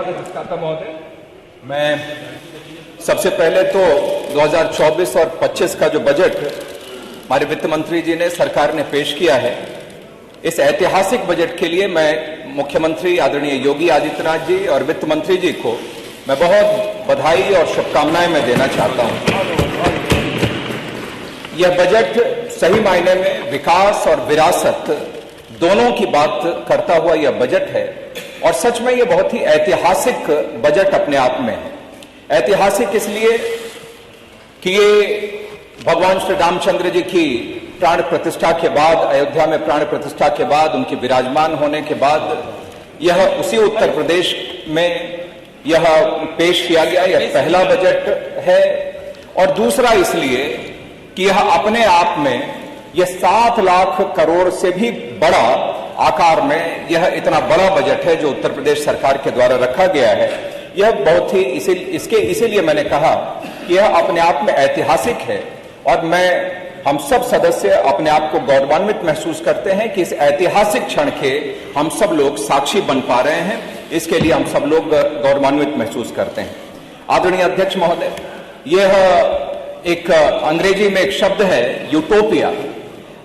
प्रतिष्ठाता महोदय। मैं सबसे पहले तो 2024 और 25 का जो बजट हमारे वित्त मंत्री जी ने सरकार ने पेश किया है, इस ऐतिहासिक बजट के लिए मैं मुख्यमंत्री आदरणीय योगी आदित्यनाथ जी और वित्त मंत्री जी को मैं बहुत बधाई और शुभकामनाएं मैं देना चाहता हूं। यह बजट सही मायने में विकास और विरासत दोनों की बात करता हुआ यह बजट है और सच में यह बहुत ही ऐतिहासिक बजट अपने आप में है। ऐतिहासिक इसलिए कि ये भगवान श्री रामचंद्र जी की प्राण प्रतिष्ठा के बाद, अयोध्या में प्राण प्रतिष्ठा के बाद, उनके विराजमान होने के बाद यह उसी उत्तर प्रदेश में यह पेश किया गया, यह पहला बजट है। और दूसरा इसलिए कि यह अपने आप में यह 7 लाख करोड़ से भी बड़ा आकार में यह इतना बड़ा बजट है जो उत्तर प्रदेश सरकार के द्वारा रखा गया है। यह बहुत ही इसीलिए मैंने कहा कि यह अपने आप में ऐतिहासिक है और हम सब सदस्य अपने आप को गौरवान्वित महसूस करते हैं कि इस ऐतिहासिक क्षण के हम सब लोग साक्षी बन पा रहे हैं। इसके लिए हम सब लोग गौरवान्वित महसूस करते हैं। आदरणीय अध्यक्ष महोदय, यह एक अंग्रेजी में एक शब्द है यूटोपिया,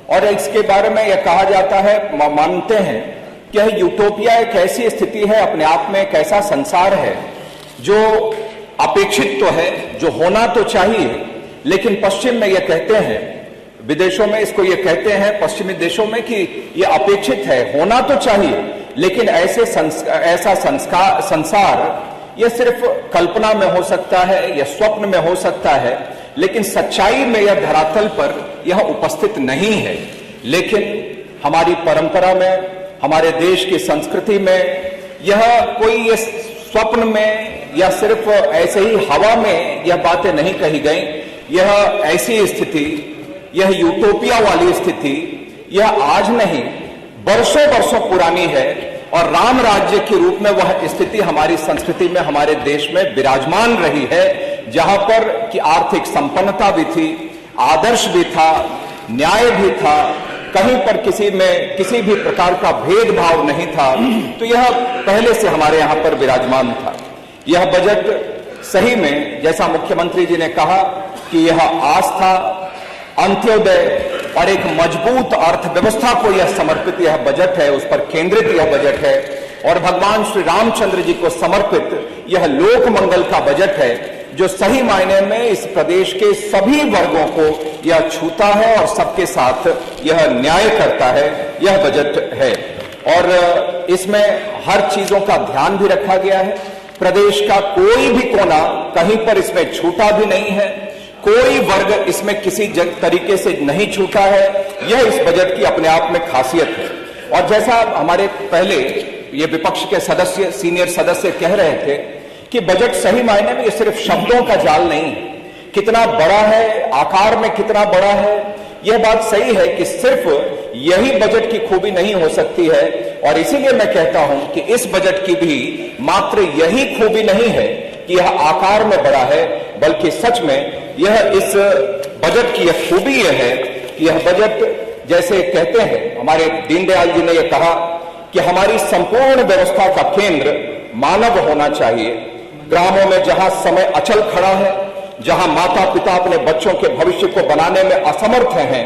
और इसके बारे में यह कहा जाता है, मानते हैं कि यह यूटोपिया एक ऐसी स्थिति है, अपने आप में एक ऐसा संसार है जो अपेक्षित तो है, जो होना तो चाहिए, लेकिन पश्चिम में यह कहते हैं, विदेशों में इसको यह कहते हैं, पश्चिमी देशों में, कि यह अपेक्षित है, होना तो चाहिए, लेकिन ऐसा संसार यह सिर्फ कल्पना में हो सकता है या स्वप्न में हो सकता है, लेकिन सच्चाई में यह धरातल पर यह उपस्थित नहीं है। लेकिन हमारी परंपरा में, हमारे देश की संस्कृति में यह कोई ये स्वप्न में या सिर्फ ऐसे ही हवा में यह बातें नहीं कही गई। यह ऐसी स्थिति, यह यूटोपिया वाली स्थिति, यह आज नहीं वर्षों वर्षों पुरानी है और राम राज्य के रूप में वह स्थिति हमारी संस्कृति में, हमारे देश में विराजमान रही है, जहां पर कि आर्थिक संपन्नता भी थी, आदर्श भी था, न्याय भी था, कहीं पर किसी में किसी भी प्रकार का भेदभाव नहीं था। तो यह पहले से हमारे यहां पर विराजमान था। यह बजट सही में, जैसा मुख्यमंत्री जी ने कहा, कि यह आस्था, अंत्योदय और एक मजबूत अर्थव्यवस्था को यह समर्पित यह बजट है, उस पर केंद्रित यह बजट है, और भगवान श्री रामचंद्र जी को समर्पित यह लोक मंगल का बजट है, जो सही मायने में इस प्रदेश के सभी वर्गों को यह छूता है और सबके साथ यह न्याय करता है, यह बजट है। और इसमें हर चीजों का ध्यान भी रखा गया है। प्रदेश का कोई भी कोना कहीं पर इसमें छूटा भी नहीं है, कोई वर्ग इसमें किसी तरीके से नहीं छूटा है। यह इस बजट की अपने आप में खासियत है। और जैसा हमारे पहले ये विपक्ष के सदस्य, सीनियर सदस्य कह रहे थे कि बजट सही मायने में ये सिर्फ शब्दों का जाल नहीं है, कितना बड़ा है, आकार में कितना बड़ा है, यह बात सही है कि सिर्फ यही बजट की खूबी नहीं हो सकती है। और इसीलिए मैं कहता हूं कि इस बजट की भी मात्र यही खूबी नहीं है कि यह आकार में बड़ा है, बल्कि सच में यह इस बजट की यह खूबी यह है कि यह बजट, जैसे कहते हैं हमारे दीनदयाल जी ने यह कहा कि हमारी संपूर्ण व्यवस्था का केंद्र मानव होना चाहिए। ग्रामों में जहां समय अचल खड़ा है, जहां माता पिता अपने बच्चों के भविष्य को बनाने में असमर्थ हैं,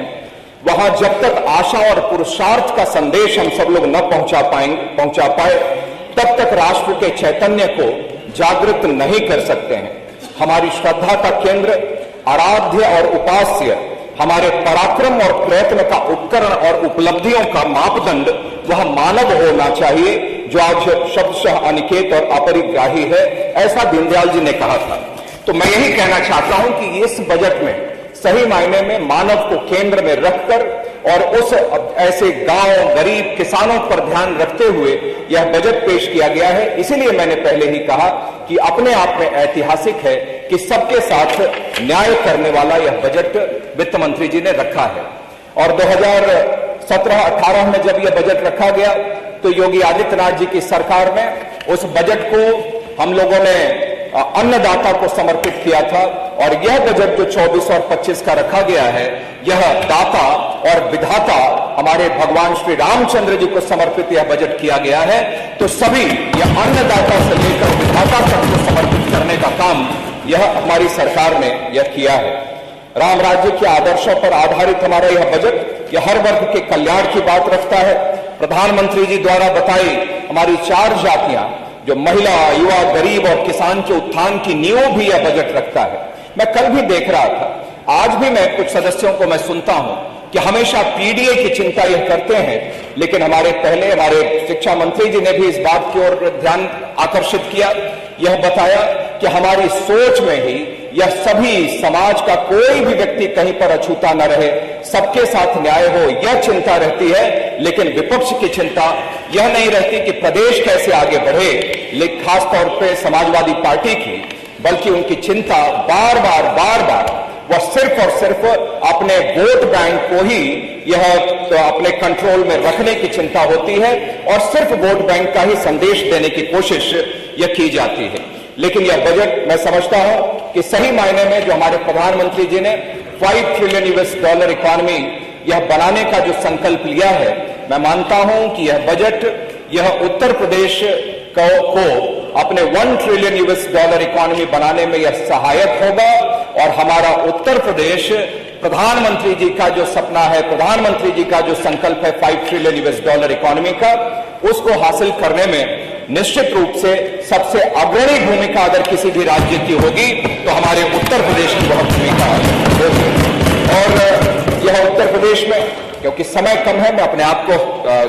वहां जब तक आशा और पुरुषार्थ का संदेश हम सब लोग न पहुंचा पाए, तब तक राष्ट्र के चैतन्य को जागृत नहीं कर सकते हैं। हमारी श्रद्धा का केंद्र, आराध्य और उपास्य, हमारे पराक्रम और प्रयत्न का उपकरण और उपलब्धियों का मापदंड वह मानव होना चाहिए, जो आज शब्दशः अनिकेत और अपरिग्राही है, ऐसा दीनदयाल जी ने कहा था। तो मैं यही कहना चाहता हूं कि इस बजट में सही मायने में मानव को केंद्र में रखकर और उस ऐसे गांव, गरीब किसानों पर ध्यान रखते हुए यह बजट पेश किया गया है। इसीलिए मैंने पहले ही कहा कि अपने आप में ऐतिहासिक है कि सबके साथ न्याय करने वाला यह बजट वित्त मंत्री जी ने रखा है। और 2017-18 में जब यह बजट रखा गया तो योगी आदित्यनाथ जी की सरकार में उस बजट को हम लोगों ने अन्नदाता को समर्पित किया था, और यह बजट जो 24 और 25 का रखा गया है, यह दाता और विधाता हमारे भगवान श्री रामचंद्र जी को समर्पित यह बजट किया गया है। तो सभी यह अन्नदाता से लेकर यह हमारी सरकार ने यह किया है। राम राज्य के आदर्शों पर आधारित हमारा यह बजट यह हर वर्ग के कल्याण की बात रखता है। प्रधानमंत्री जी द्वारा बताई हमारी 4 जातियां, जो महिला, युवा, गरीब और किसान के उत्थान की नींव भी यह बजट रखता है। मैं कल भी देख रहा था, आज भी मैं कुछ सदस्यों को मैं सुनता हूं कि हमेशा पीडीए की चिंता यह करते हैं, लेकिन हमारे शिक्षा मंत्री जी ने भी इस बात की ओर ध्यान आकर्षित किया, यह बताया कि हमारी सोच में ही यह सभी समाज का कोई भी व्यक्ति कहीं पर अछूता न रहे, सबके साथ न्याय हो, यह चिंता रहती है। लेकिन विपक्ष की चिंता यह नहीं रहती कि प्रदेश कैसे आगे बढ़े, लेकिन खासतौर पर समाजवादी पार्टी की, बल्कि उनकी चिंता बार बार वह सिर्फ और सिर्फ अपने वोट बैंक को ही यह अपने कंट्रोल में रखने की चिंता होती है और सिर्फ वोट बैंक का ही संदेश देने की कोशिश यह की जाती है। लेकिन यह बजट मैं समझता हूं कि सही मायने में जो हमारे प्रधानमंत्री जी ने $5 ट्रिलियन इकोनॉमी यह बनाने का जो संकल्प लिया है, मैं मानता हूं कि यह बजट यह उत्तर प्रदेश को अपने $1 ट्रिलियन इकोनॉमी बनाने में यह सहायक होगा और हमारा उत्तर प्रदेश प्रधानमंत्री जी का जो सपना है, प्रधानमंत्री जी का जो संकल्प है $5 ट्रिलियन इकोनॉमी का, उसको हासिल करने में निश्चित रूप से सबसे अग्रणी भूमिका अगर किसी भी राज्य की होगी तो हमारे उत्तर प्रदेश की बहुत भूमिका होगी। और यह उत्तर प्रदेश में, क्योंकि समय कम है, मैं अपने आप को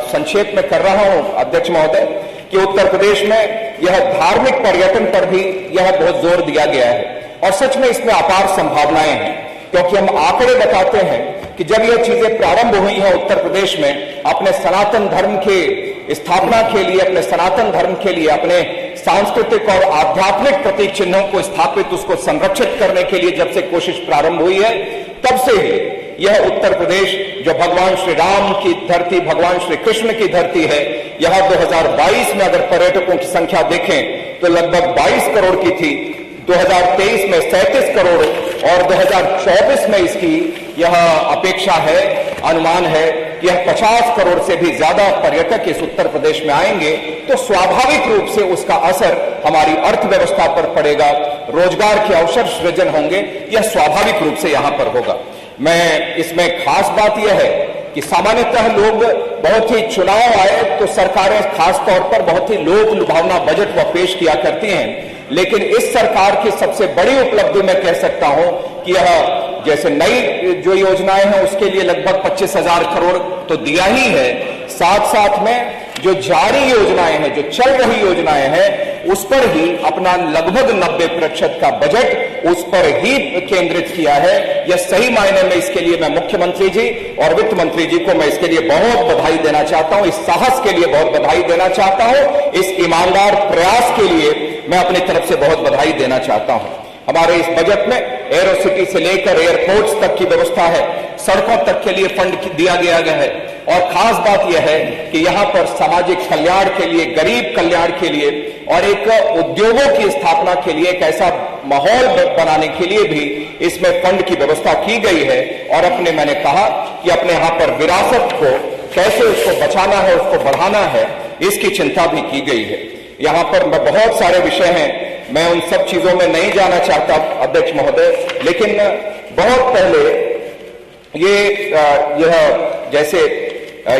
संक्षेप में कर रहा हूं अध्यक्ष महोदय, कि उत्तर प्रदेश में यह धार्मिक पर्यटन पर भी यह बहुत जोर दिया गया है और सच में इसमें अपार संभावनाएं हैं, क्योंकि हम आंकड़े बताते हैं कि जब यह चीजें प्रारंभ हुई हैं उत्तर प्रदेश में, अपने सनातन धर्म के स्थापना के लिए, अपने सनातन धर्म के लिए, अपने सांस्कृतिक और आध्यात्मिक प्रतीक चिन्हों को स्थापित, उसको संरक्षित करने के लिए जब से कोशिश प्रारंभ हुई है, तब से ही यह उत्तर प्रदेश जो भगवान श्री राम की धरती, भगवान श्री कृष्ण की धरती है, यहां 2022 में अगर पर्यटकों की संख्या देखें तो लगभग 22 करोड़ की थी, 2023 में 37 करोड़ और 2024 में इसकी यह अपेक्षा है, अनुमान है कि यह 50 करोड़ से भी ज्यादा पर्यटक इस उत्तर प्रदेश में आएंगे, तो स्वाभाविक रूप से उसका असर हमारी अर्थव्यवस्था पर पड़ेगा, रोजगार के अवसर सृजन होंगे, यह स्वाभाविक रूप से यहां पर होगा। मैं इसमें खास बात यह है कि सामान्यतः लोग बहुत ही चुनाव आए तो सरकारें खास तौर पर बहुत ही लोक लुभावना बजट वह पेश किया करती हैं, लेकिन इस सरकार की सबसे बड़ी उपलब्धि मैं कह सकता हूं कि यह जैसे नई जो योजनाएं हैं उसके लिए लगभग 25,000 करोड़ तो दिया ही है, साथ साथ में जो जारी योजनाएं हैं, जो चल रही योजनाएं हैं, उस पर ही अपना लगभग 90% का बजट उस पर ही केंद्रित किया है। यह सही मायने में इसके लिए मैं मुख्यमंत्री जी और वित्त मंत्री जी को मैं इसके लिए बहुत बधाई देना चाहता हूं, इस साहस के लिए बहुत बधाई देना चाहता हूं, इस ईमानदार प्रयास के लिए मैं अपनी तरफ से बहुत बधाई देना चाहता हूं। हमारे इस बजट में एरो सिटी से लेकर एयरपोर्ट्स तक की व्यवस्था है, सड़कों तक के लिए फंड दिया गया है और खास बात यह है कि यहां पर सामाजिक कल्याण के लिए, गरीब कल्याण के लिए और एक उद्योगों की स्थापना के लिए, एक ऐसा माहौल बनाने के लिए भी इसमें फंड की व्यवस्था की गई है। और मैंने कहा कि अपने यहां पर विरासत को कैसे उसको बचाना है, उसको बढ़ाना है, इसकी चिंता भी की गई है। यहां पर बहुत सारे विषय हैं, मैं उन सब चीजों में नहीं जाना चाहता अध्यक्ष महोदय, लेकिन बहुत पहले यह जैसे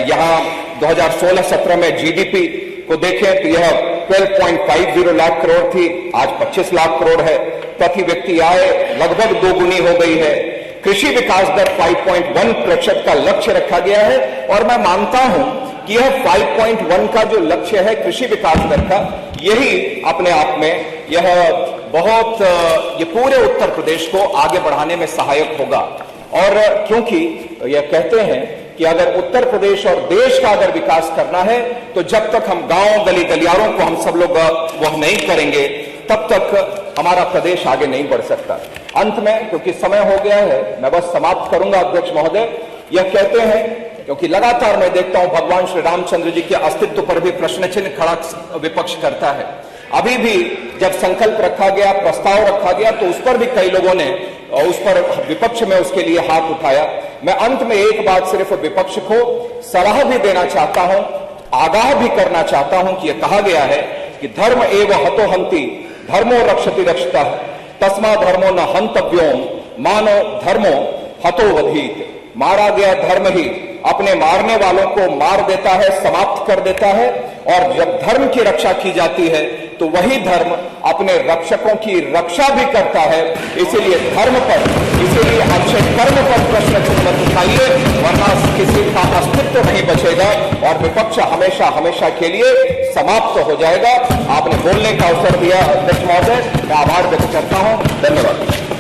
यहां 2016-17 में जीडीपी को देखें तो यह 12.50 लाख करोड़ थी, आज 25 लाख करोड़ है, प्रति व्यक्ति आय लगभग दोगुनी हो गई है, कृषि विकास दर 5.1% का लक्ष्य रखा गया है और मैं मानता हूं कि यह 5.1 का जो लक्ष्य है कृषि विकास दर का, यही अपने आप में यह बहुत ये पूरे उत्तर प्रदेश को आगे बढ़ाने में सहायक होगा। और क्योंकि यह कहते हैं कि अगर उत्तर प्रदेश और देश का अगर विकास करना है तो जब तक हम गांव गली गलियारों को हम सब लोग वह नहीं करेंगे तब तक हमारा प्रदेश आगे नहीं बढ़ सकता। अंत में, क्योंकि समय हो गया है, मैं बस समाप्त करूंगा अध्यक्ष महोदय। यह कहते हैं क्योंकि लगातार मैं देखता हूं भगवान श्री रामचंद्र जी के अस्तित्व पर भी प्रश्न चिन्ह खड़ा विपक्ष करता है। अभी भी जब संकल्प रखा गया, प्रस्ताव रखा गया, तो उस पर भी कई लोगों ने उस पर विपक्ष में उसके लिए हाथ उठाया। मैं अंत में एक बात सिर्फ विपक्ष को सलाह भी देना चाहता हूं, आगाह भी करना चाहता हूं कि यह कहा गया है कि धर्म एव हतो हंति, धर्मो रक्षति रक्षतः, तस्मा धर्मो न हंतव्यो मानो धर्मो हतोवधीत। मारा गया धर्म ही अपने मारने वालों को मार देता है, समाप्त कर देता है। और जब धर्म की रक्षा की जाती है तो वही धर्म अपने रक्षकों की रक्षा भी करता है। इसीलिए धर्म पर, इसीलिए अच्छे कर्म पर प्रश्न चिन्ह मत उठाइए, वरना किसी का अस्तित्व नहीं बचेगा और विपक्ष हमेशा हमेशा के लिए समाप्त हो जाएगा। आपने बोलने का अवसर दिया अध्यक्ष महोदय, मैं आभार व्यक्त करता हूं। धन्यवाद।